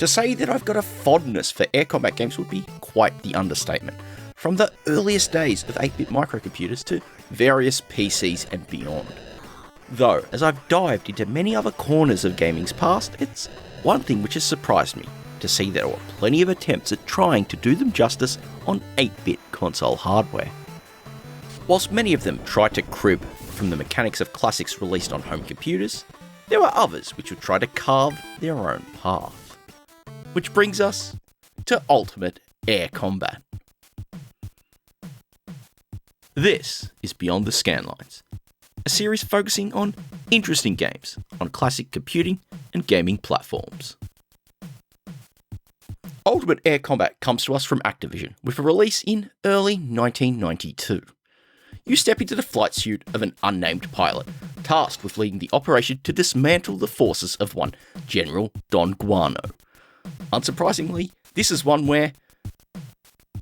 To say that I've got a fondness for air combat games would be quite the understatement. From the earliest days of 8-bit microcomputers to various PCs and beyond. Though, as I've dived into many other corners of gaming's past, it's one thing which has surprised me, to see there were plenty of attempts at trying to do them justice on 8-bit console hardware. Whilst many of them tried to crib from the mechanics of classics released on home computers, there were others which would try to carve their own path. Which brings us to Ultimate Air Combat. This is Beyond the Scanlines, a series focusing on interesting games on classic computing and gaming platforms. Ultimate Air Combat comes to us from Activision with a release in early 1992. You step into the flight suit of an unnamed pilot, tasked with leading the operation to dismantle the forces of one General Don Guano. Unsurprisingly, this is one where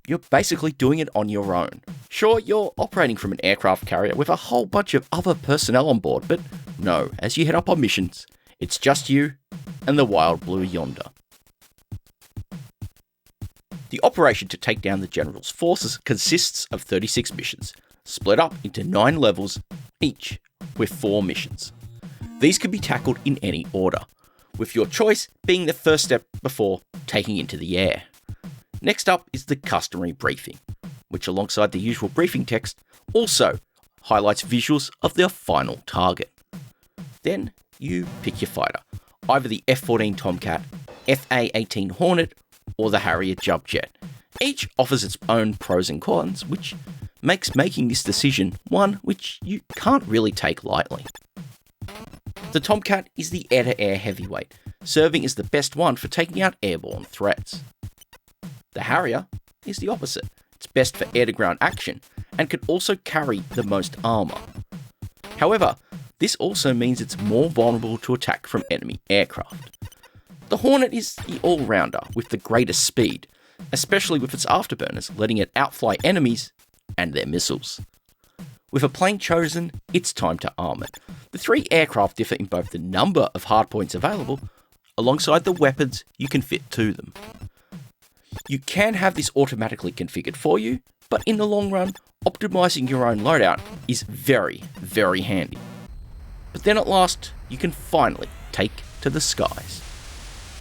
you're basically doing it on your own. Sure, you're operating from an aircraft carrier with a whole bunch of other personnel on board, but no, as you head up on missions, it's just you and the wild blue yonder. The operation to take down the General's forces consists of 36 missions, split up into 9 levels, each with 4 missions. These can be tackled in any order, with your choice being the first step before taking into the air. Next up is the customary briefing, which alongside the usual briefing text also highlights visuals of their final target. Then you pick your fighter, either the F-14 Tomcat, FA-18 Hornet, or the Harrier Jubjet. Each offers its own pros and cons, which makes making this decision one which you can't really take lightly. The Tomcat is the air-to-air heavyweight, serving as the best one for taking out airborne threats. The Harrier is the opposite. It's best for air-to-ground action, and can also carry the most armour. However, this also means it's more vulnerable to attack from enemy aircraft. The Hornet is the all-rounder with the greatest speed, especially with its afterburners, letting it outfly enemies and their missiles. With a plane chosen, it's time to arm it. The 3 aircraft differ in both the number of hardpoints available, alongside the weapons you can fit to them. You can have this automatically configured for you, but in the long run, optimizing your own loadout is very, very handy. But then at last, you can finally take to the skies.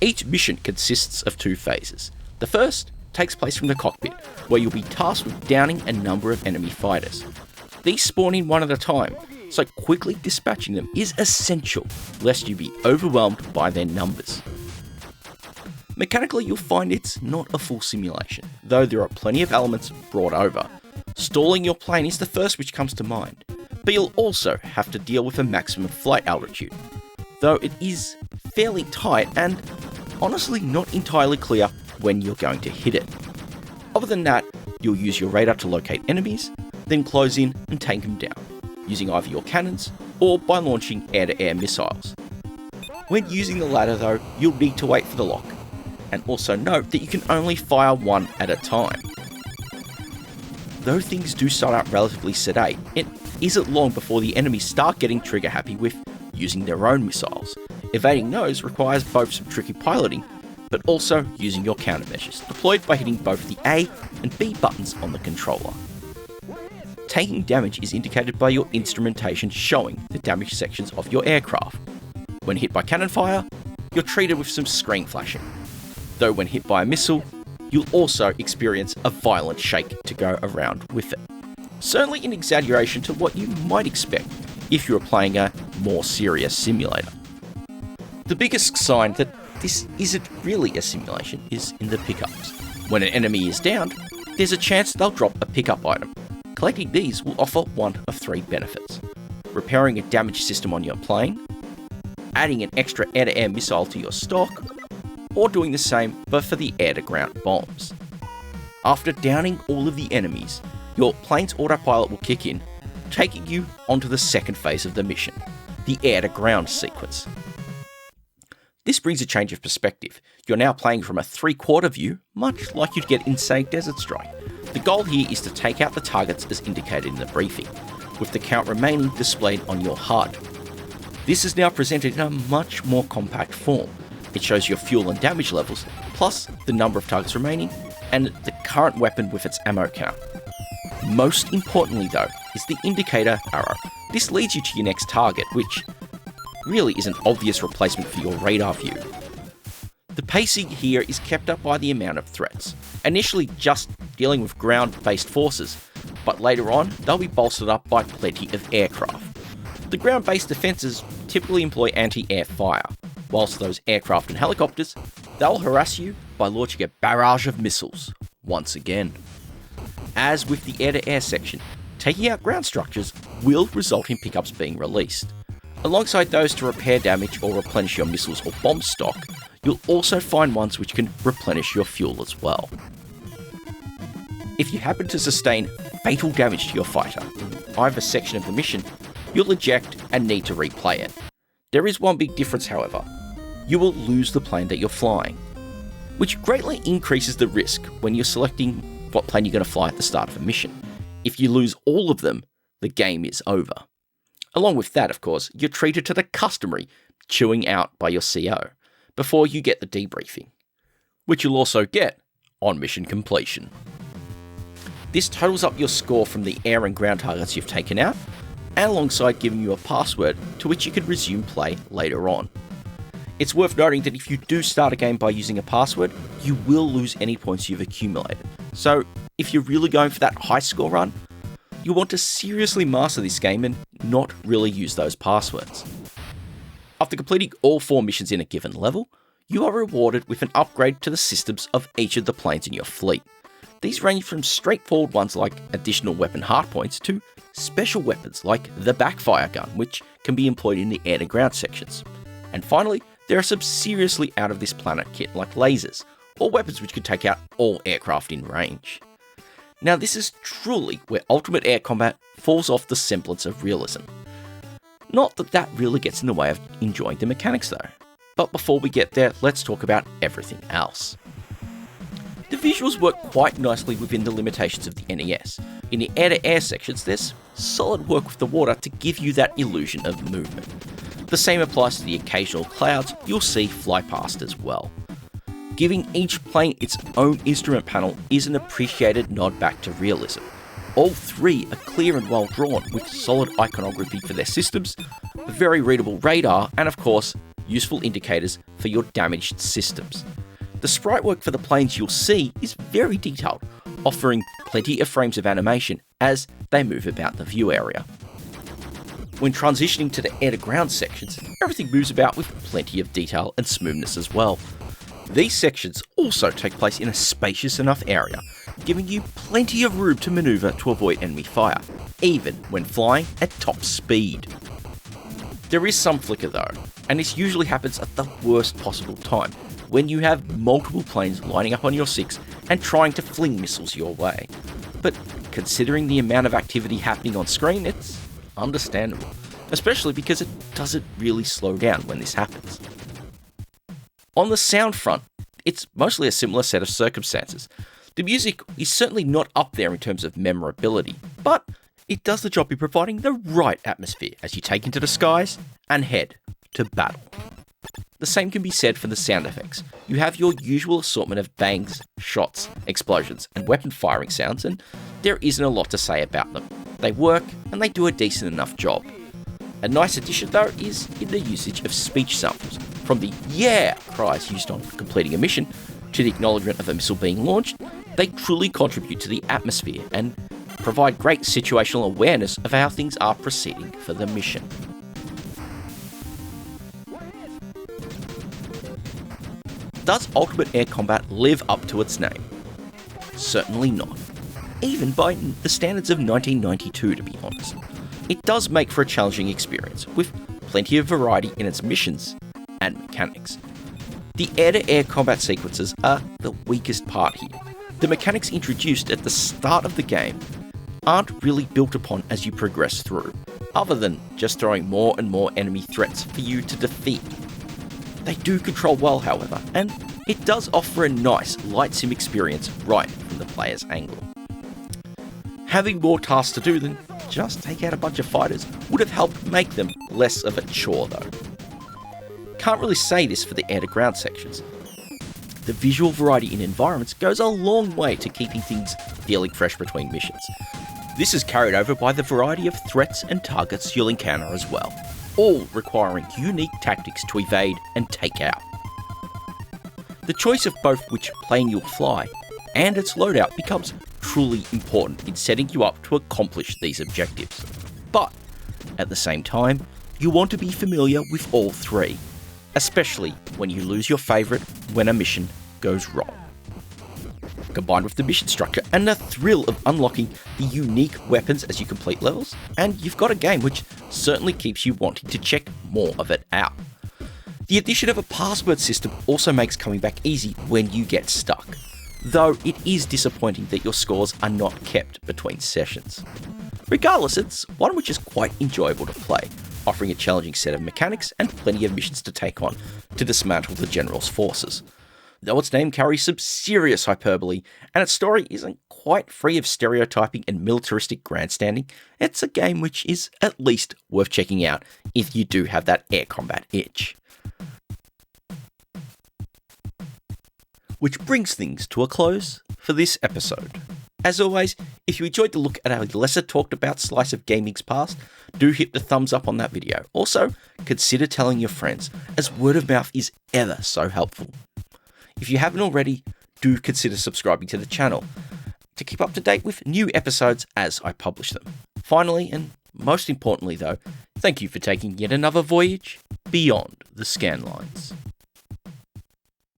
Each mission consists of 2 phases. The first takes place from the cockpit, where you'll be tasked with downing a number of enemy fighters. These spawn in one at a time, so quickly dispatching them is essential, lest you be overwhelmed by their numbers. Mechanically, you'll find it's not a full simulation, though there are plenty of elements brought over. Stalling your plane is the first which comes to mind, but you'll also have to deal with a maximum flight altitude, though it is fairly tight and honestly not entirely clear when you're going to hit it. Other than that, you'll use your radar to locate enemies, then close in and take them down, using either your cannons or by launching air-to-air missiles. When using the latter though, you'll need to wait for the lock, and also note that you can only fire one at a time. Though things do start out relatively sedate, it isn't long before the enemies start getting trigger happy with using their own missiles. Evading those requires both some tricky piloting, but also using your countermeasures, deployed by hitting both the A and B buttons on the controller. Taking damage is indicated by your instrumentation showing the damaged sections of your aircraft. When hit by cannon fire, you're treated with some screen flashing, though when hit by a missile, you'll also experience a violent shake to go around with it. Certainly an exaggeration to what you might expect if you were playing a more serious simulator. The biggest sign that this isn't really a simulation is in the pickups. When an enemy is downed, there's a chance they'll drop a pickup item. Collecting these will offer one of 3 benefits: repairing a damaged system on your plane, adding an extra air-to-air missile to your stock, or doing the same but for the air-to-ground bombs. After downing all of the enemies, your plane's autopilot will kick in, taking you onto the second phase of the mission, the air-to-ground sequence. This brings a change of perspective. You're now playing from a 3/4 view, much like you'd get in, say, Desert Strike. The goal here is to take out the targets as indicated in the briefing, with the count remaining displayed on your HUD. This is now presented in a much more compact form, It shows your fuel and damage levels, plus the number of targets remaining, and the current weapon with its ammo count. Most importantly though, is the indicator arrow. This leads you to your next target, which really is an obvious replacement for your radar view. The pacing here is kept up by the amount of threats, initially just dealing with ground-based forces, but later on they'll be bolstered up by plenty of aircraft. The ground-based defences typically employ anti-air fire, whilst those aircraft and helicopters, they'll harass you by launching a barrage of missiles, once again. As with the air-to-air section, taking out ground structures will result in pickups being released. Alongside those to repair damage or replenish your missiles or bomb stock, you'll also find ones which can replenish your fuel as well. If you happen to sustain fatal damage to your fighter in either section of the mission, you'll eject and need to replay it. There is one big difference, however. You will lose the plane that you're flying, which greatly increases the risk when you're selecting what plane you're going to fly at the start of a mission. If you lose all of them, the game is over. Along with that, of course, you're treated to the customary chewing out by your CO before you get the debriefing, which you'll also get on mission completion. This totals up your score from the air and ground targets you've taken out, and alongside giving you a password to which you can resume play later on. It's worth noting that if you do start a game by using a password, you will lose any points you've accumulated. So if you're really going for that high score run, you'll want to seriously master this game and not really use those passwords. After completing all 4 missions in a given level, you are rewarded with an upgrade to the systems of each of the planes in your fleet. These range from straightforward ones like additional weapon hardpoints to special weapons like the backfire gun, which can be employed in the air-to-ground sections. And finally, there are some seriously out of this planet kit like lasers, or weapons which can take out all aircraft in range. Now this is truly where Ultimate Air Combat falls off the semblance of realism. Not that that really gets in the way of enjoying the mechanics though. But before we get there, let's talk about everything else. The visuals work quite nicely within the limitations of the NES. In the air-to-air sections, there's solid work with the water to give you that illusion of movement. The same applies to the occasional clouds you'll see fly past as well. Giving each plane its own instrument panel is an appreciated nod back to realism. All 3 are clear and well drawn with solid iconography for their systems, a very readable radar, and of course, useful indicators for your damaged systems. The sprite work for the planes you'll see is very detailed, offering plenty of frames of animation as they move about the view area. When transitioning to the air-to-ground sections, everything moves about with plenty of detail and smoothness as well. These sections also take place in a spacious enough area, giving you plenty of room to maneuver to avoid enemy fire, even when flying at top speed. There is some flicker though, and this usually happens at the worst possible time, when you have multiple planes lining up on your 6 and trying to fling missiles your way. But considering the amount of activity happening on screen, it's understandable, especially because it doesn't really slow down when this happens. On the sound front, it's mostly a similar set of circumstances. The music is certainly not up there in terms of memorability, but it does the job in providing the right atmosphere as you take into the skies and head to battle. The same can be said for the sound effects. You have your usual assortment of bangs, shots, explosions, and weapon firing sounds, and there isn't a lot to say about them. They work, and they do a decent enough job. A nice addition though is in the usage of speech samples, from the "yeah" cries used on completing a mission to the acknowledgement of a missile being launched. They truly contribute to the atmosphere and provide great situational awareness of how things are proceeding for the mission. Does Ultimate Air Combat live up to its name? Certainly not. Even by the standards of 1992, to be honest. It does make for a challenging experience, with plenty of variety in its missions and mechanics. The air-to-air combat sequences are the weakest part here. The mechanics introduced at the start of the game aren't really built upon as you progress through, other than just throwing more and more enemy threats for you to defeat. They do control well, however, and it does offer a nice light sim experience right from the player's angle. Having more tasks to do than just take out a bunch of fighters would have helped make them less of a chore though. Can't really say this for the air-to-ground sections. The visual variety in environments goes a long way to keeping things feeling fresh between missions. This is carried over by the variety of threats and targets you'll encounter as well, all requiring unique tactics to evade and take out. The choice of both which plane you'll fly and its loadout becomes truly important in setting you up to accomplish these objectives. But at the same time, you want to be familiar with all three, especially when you lose your favourite when a mission goes wrong. Combined with the mission structure and the thrill of unlocking the unique weapons as you complete levels, and you've got a game which certainly keeps you wanting to check more of it out. The addition of a password system also makes coming back easy when you get stuck, though it is disappointing that your scores are not kept between sessions. Regardless, it's one which is quite enjoyable to play, offering a challenging set of mechanics and plenty of missions to take on to dismantle the General's forces. Though its name carries some serious hyperbole, and its story isn't quite free of stereotyping and militaristic grandstanding, it's a game which is at least worth checking out if you do have that air combat itch. Which brings things to a close for this episode. As always, if you enjoyed the look at a lesser talked about slice of gaming's past, do hit the thumbs up on that video. Also, consider telling your friends, as word of mouth is ever so helpful. If you haven't already, do consider subscribing to the channel to keep up to date with new episodes as I publish them. Finally, and most importantly though, thank you for taking yet another voyage beyond the Scanlines.